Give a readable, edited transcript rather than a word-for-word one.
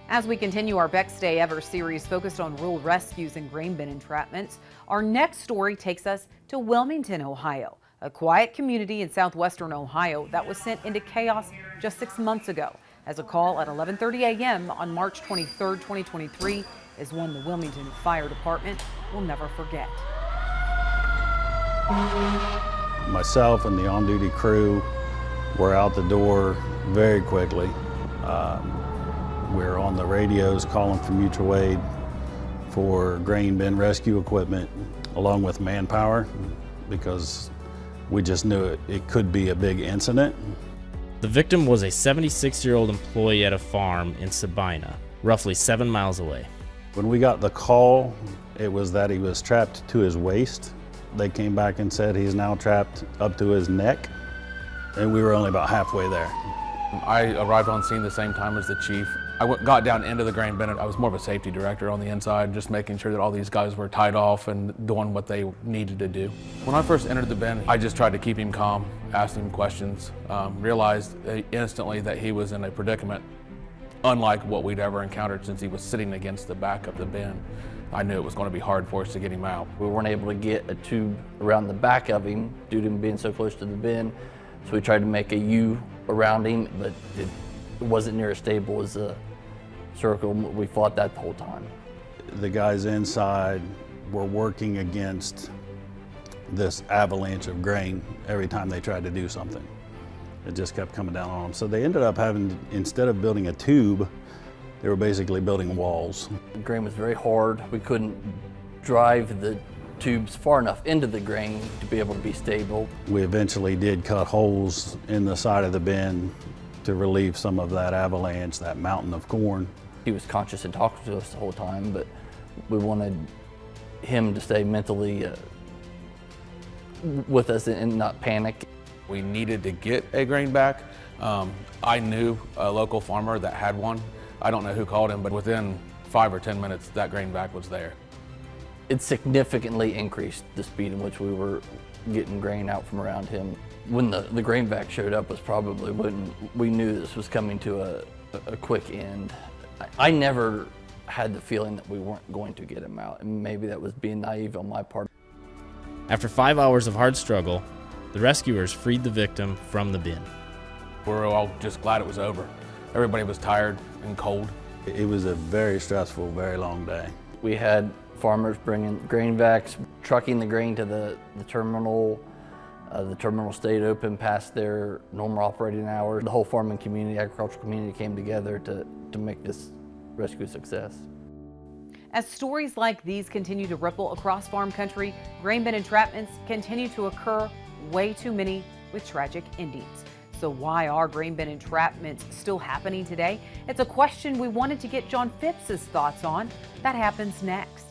As we continue our Beck Stay Ever series focused on rural rescues and grain bin entrapments, our next story takes us to Wilmington, Ohio, a quiet community in southwestern Ohio that was sent into chaos just 6 months ago, as a call at 11:30 a.m. on March 23, 2023 is one the Wilmington Fire Department will never forget. Myself and the on-duty crew were out the door very quickly. We were on the radios calling for mutual aid for grain bin rescue equipment along with manpower because we just knew it could be a big incident. The victim was a 76-year-old employee at a farm in Sabina, roughly 7 miles away. When we got the call, it was that he was trapped to his waist. They came back and said he's now trapped up to his neck, and we were only about halfway there. I arrived on scene the same time as the chief. I got down into the grain bin. I was more of a safety director on the inside, just making sure that all these guys were tied off and doing what they needed to do. When I first entered the bin, I just tried to keep him calm, asked him questions, realized instantly that he was in a predicament unlike what we'd ever encountered since he was sitting against the back of the bin. I knew it was going to be hard for us to get him out. We weren't able to get a tube around the back of him due to him being so close to the bin, so we tried to make a U around him, but it wasn't near as stable as a circle. We fought that the whole time. The guys inside were working against this avalanche of grain every time they tried to do something. It just kept coming down on them. So they ended up having, instead of building a tube, they were basically building walls. The grain was very hard. We couldn't drive the tubes far enough into the grain to be able to be stable. We eventually did cut holes in the side of the bin to relieve some of that avalanche, that mountain of corn. He was conscious and talking to us the whole time, but we wanted him to stay mentally with us and not panic. We needed to get a grain back. I knew a local farmer that had one. I don't know who called him, but within 5 or 10 minutes, that grain back was there. It significantly increased the speed in which we were getting grain out from around him. When the grain vac showed up was probably when we knew this was coming to a quick end. I never had the feeling that we weren't going to get him out, and maybe that was being naive on my part. After 5 hours of hard struggle, the rescuers freed the victim from the bin. We were all just glad it was over. Everybody was tired and cold. It was a very stressful, very long day. We had farmers bringing grain vacs, trucking the grain to the terminal. The terminal stayed open past their normal operating hours. The whole farming community, agricultural community came together to make this rescue a success. As stories like these continue to ripple across farm country, grain bin entrapments continue to occur, way too many with tragic endings. So why are grain bin entrapments still happening today? It's a question we wanted to get John Phipps's thoughts on. That happens next.